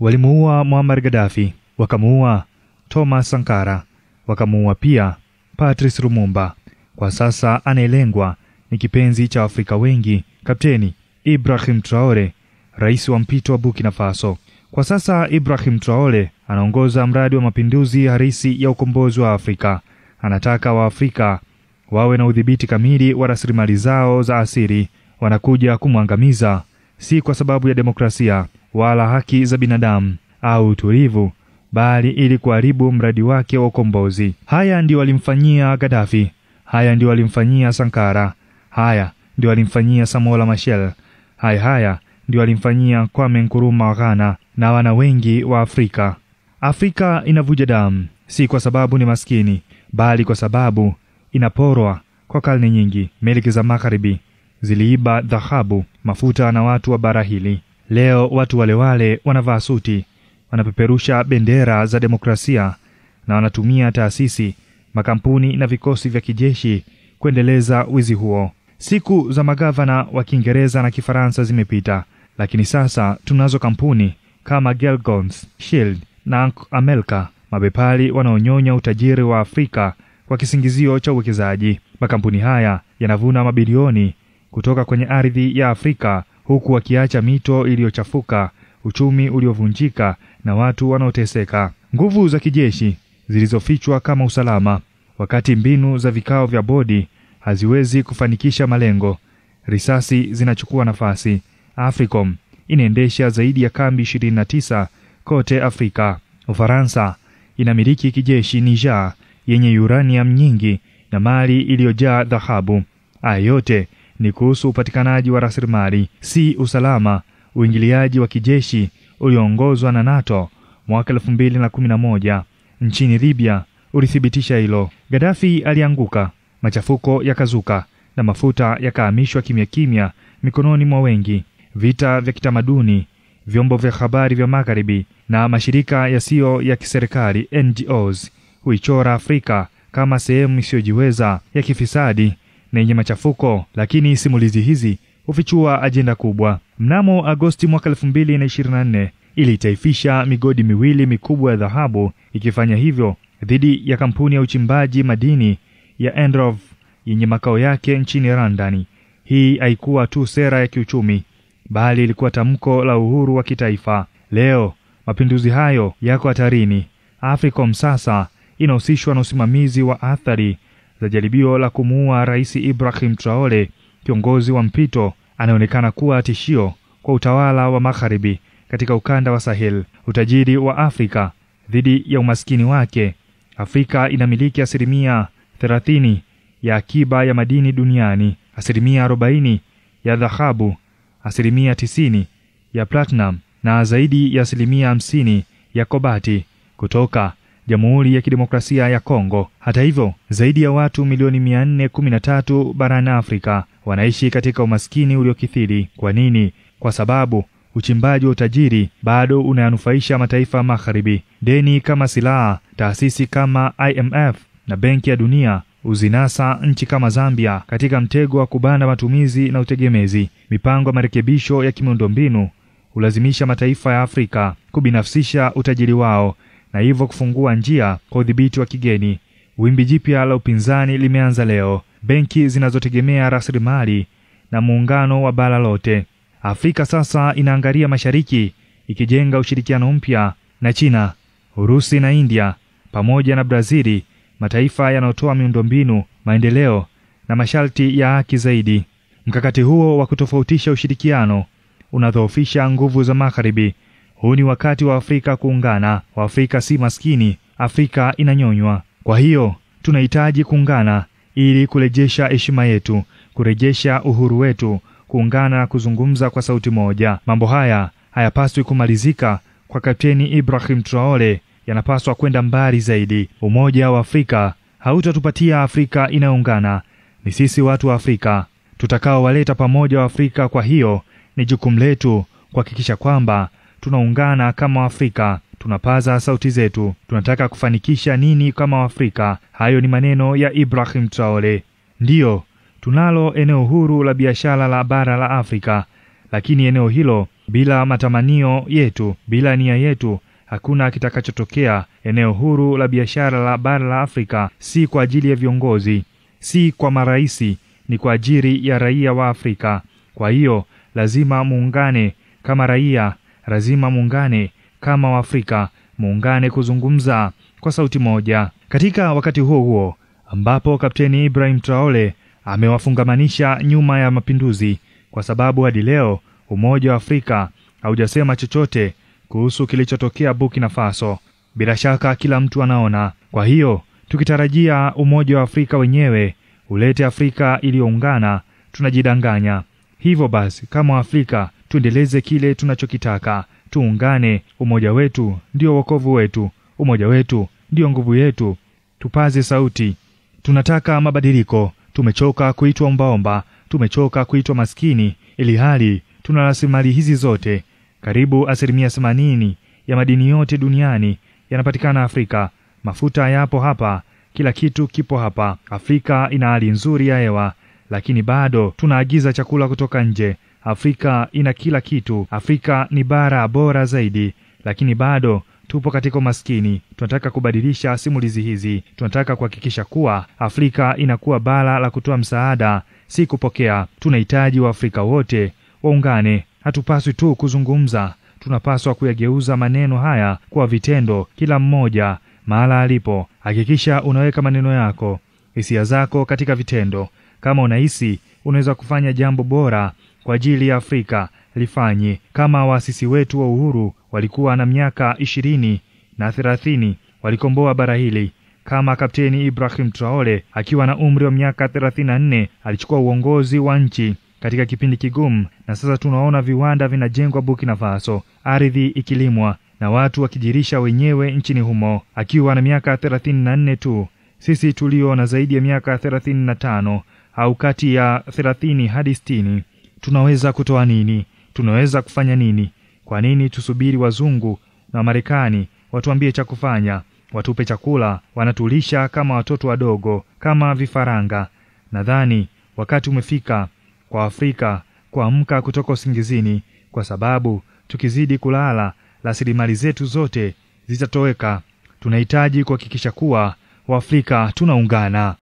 Walimuua Muammar Gaddafi, wakamuua Thomas Sankara, wakamuua pia Patrice Lumumba. Kwa sasa anayelengwa ni kipenzi cha Afrika wengi, Kapteni Ibrahim Traore, rais wa mpito wa Burkina Faso. Kwa sasa Ibrahim Traore anaongoza mradi wa mapinduzi halisi ya ukombozi wa Afrika. Anataka Waafrika wawe na udhibiti kamili wa rasilimali zao za asili. Wanakuja kumwangamiza, si kwa sababu ya demokrasia wala haki za binadamu au utulivu, bali ili kuharibu mradi wake wa ukombozi. Haya ndio walimfanyia Gaddafi, haya ndio walimfanyia Sankara, haya ndio walimfanyia Samora Machel, haya ndio walimfanyia Kwame Nkrumah wa Ghana na wana wengi wa Afrika. Afrika inavuja damu, si kwa sababu ni maskini, bali kwa sababu inaporwa kwa karne nyingi. Milki za magharibi ziliiba dhahabu, mafuta na watu wa bara hili. Leo watu wale wanavaa suti, wanapeperusha bendera za demokrasia na wanatumia taasisi, makampuni na vikosi vya kijeshi kuendeleza wizi huo. Siku za magavana wa Kiingereza na Kifaransa zimepita, lakini sasa tunazo kampuni kama Gelgons, Shield na Amerika, mabepari wanaonyonya utajiri wa Afrika kwa kisingizio cha uwekezaji. Makampuni haya yanavuna mabilioni kutoka kwenye ardhi ya Afrika, huku wakiacha mito iliyochafuka, uchumi uliovunjika na watu wanaoteseka. Nguvu za kijeshi zilizofichwa kama usalama, wakati mbinu za vikao vya bodi haziwezi kufanikisha malengo. Risasi zinachukua nafasi. Africom inaendesha zaidi ya kambi 29 kote Afrika. Ufaransa inamiliki kijeshi Niger yenye uranium nyingi na mali iliyojaa dhahabu. Haya yote ni kuhusu upatikanaji wa rasilimali, si usalama. Uingiliaji wa kijeshi ulioongozwa na NATO mwaka 2011 nchini Libya ulithibitisha hilo. Gaddafi alianguka, machafuko yakazuka na mafuta yakahamishwa kimya kimya mikononi mwa wengi. Vita vya kitamaduni, vyombo vya habari vya magharibi na mashirika yasiyo ya kiserikali NGOs huichora Afrika kama sehemu isiyojiweza, ya kifisadi na yenye machafuko, lakini simulizi hizi hufichua ajenda kubwa. Mnamo Agosti mwaka 2024 ilitaifisha migodi miwili mikubwa ya dhahabu, ikifanya hivyo dhidi ya kampuni ya uchimbaji madini ya Enrov yenye makao yake nchini London. Hii haikuwa tu sera ya kiuchumi, bali ilikuwa tamko la uhuru wa kitaifa. Leo mapinduzi hayo yako hatarini. Africom sasa inahusishwa na usimamizi wa athari za jaribio la kumuua Rais Ibrahim Traore, kiongozi wa mpito anaonekana kuwa tishio kwa utawala wa magharibi katika ukanda wa Sahel. Utajiri wa Afrika dhidi ya umaskini wake. Afrika inamiliki 30% ya akiba ya madini duniani, 40% ya dhahabu, 90% ya platinum na zaidi ya 50% ya kobati kutoka Jamhuri ya Kidemokrasia ya Kongo. Hata hivyo, zaidi ya watu milioni 413 barani Afrika wanaishi katika umaskini uliokithiri. Kwa nini? Kwa sababu uchimbaji wa utajiri bado unayanufaisha mataifa magharibi. Deni kama silaha, taasisi kama IMF na Benki ya Dunia uzinasa nchi kama Zambia katika mtego wa kubana matumizi na utegemezi. Mipango ya marekebisho ya kimiundombinu ulazimisha mataifa ya Afrika kubinafsisha utajiri wao na hivyo kufungua njia kwa udhibiti wa kigeni. Wimbi jipya la upinzani limeanza leo. Benki zinazotegemea rasilimali na muungano wa bara lote. Afrika sasa inaangalia mashariki, ikijenga ushirikiano mpya na China, Urusi na India pamoja na Brazili, mataifa yanayotoa miundombinu, maendeleo na masharti ya haki zaidi. Mkakati huo wa kutofautisha ushirikiano unadhoofisha nguvu za magharibi. Huu ni wakati wa Afrika kuungana. Afrika si maskini, Afrika inanyonywa. Kwa hiyo tunahitaji kuungana ili kurejesha heshima yetu, kurejesha uhuru wetu, kuungana na kuzungumza kwa sauti moja. Mambo haya hayapaswi kumalizika kwa Kapteni Ibrahim Traore, yanapaswa kwenda mbali zaidi. Umoja wa Afrika hautatupatia Afrika inayoungana. Ni sisi watu wa Afrika tutakao waleta pamoja wa Afrika. Kwa hiyo ni jukumu letu kuhakikisha kwamba tunaungana kama Afrika, tunapaza sauti zetu. Tunataka kufanikisha nini kama Afrika? Hayo ni maneno ya Ibrahim Traore. Ndiyo, tunalo eneo huru la biashara la bara la Afrika, lakini eneo hilo Bila matamanio yetu, bila nia yetu, hakuna kitakachotokea. Eneo huru la biashara la bara la Afrika si kwa ajili ya viongozi, si kwa maraisi, ni kwa ajili ya raia wa Afrika. Kwa hiyo lazima muungane kama raia, lazima muungane kama Waafrika, muungane kuzungumza kwa sauti moja. Katika wakati huo huo ambapo Kapteni Ibrahim Traore amewafungamanisha nyuma ya mapinduzi, kwa sababu hadi leo Umoja wa Afrika haujasema chochote kuhusu kilichotokea Burkina Faso. Bila shaka kila mtu anaona. Kwa hiyo tukitarajia Umoja wa Afrika wenyewe ulete Afrika iliyoungana, tunajidanganya. Hivyo basi, kama Afrika tuendeleze kile tunachokitaka, tuungane. Umoja wetu ndio wokovu wetu, umoja wetu ndio nguvu yetu. Tupaze sauti. Tunataka mabadiliko. Tumechoka kuitwa ombaomba, tumechoka kuitwa maskini, ili hali tuna rasilimali hizi zote. Karibu 80% ya madini yote duniani yanapatikana Afrika. Mafuta yapo hapa, kila kitu kipo hapa. Afrika ina hali nzuri ya hewa, lakini bado tunaagiza chakula kutoka nje. Afrika ina kila kitu. Afrika ni bara bora zaidi, lakini bado tupo katika maskini. Tunataka kubadilisha simulizi hizi. Tunataka kuhakikisha kuwa Afrika inakuwa bara la kutoa msaada, si kupokea. Tunahitaji Waafrika wote waungane. Hatupaswi tu kuzungumza, tunapaswa kuyageuza maneno haya kuwa vitendo. Kila mmoja mahala alipo, hakikisha unaweka maneno yako, hisia zako katika vitendo. Kama unahisi unaweza kufanya jambo bora kwa ajili ya Afrika, lifanye. Kama waasisi wetu wa uhuru walikuwa na miaka 20 na 30, walikomboa bara hili. Kama Kapteni Ibrahim Traore akiwa na umri wa miaka 34 alichukua uongozi wa nchi katika kipindi kigumu, na sasa tunaona viwanda vinajengwa Burkina Faso, ardhi ikilimwa na watu wakijirisha wenyewe nchini humo. Akiwa na miaka 34 tu, sisi tulio na zaidi ya miaka 35 au kati ya 30 hadi 60, tunaweza kutoa nini? Tunaweza kufanya nini? Kwa nini tusubiri wazungu na Marekani watuambie cha kufanya, watupe chakula? Wanatulisha kama watoto wadogo, kama vifaranga. Nadhani wakati umefika kwa Afrika kuamka kutoka usingizini, kwa sababu tukizidi kulala, rasilimali zetu zote zitatoweka. Tunahitaji kuhakikisha kuwa Waafrika tunaungana.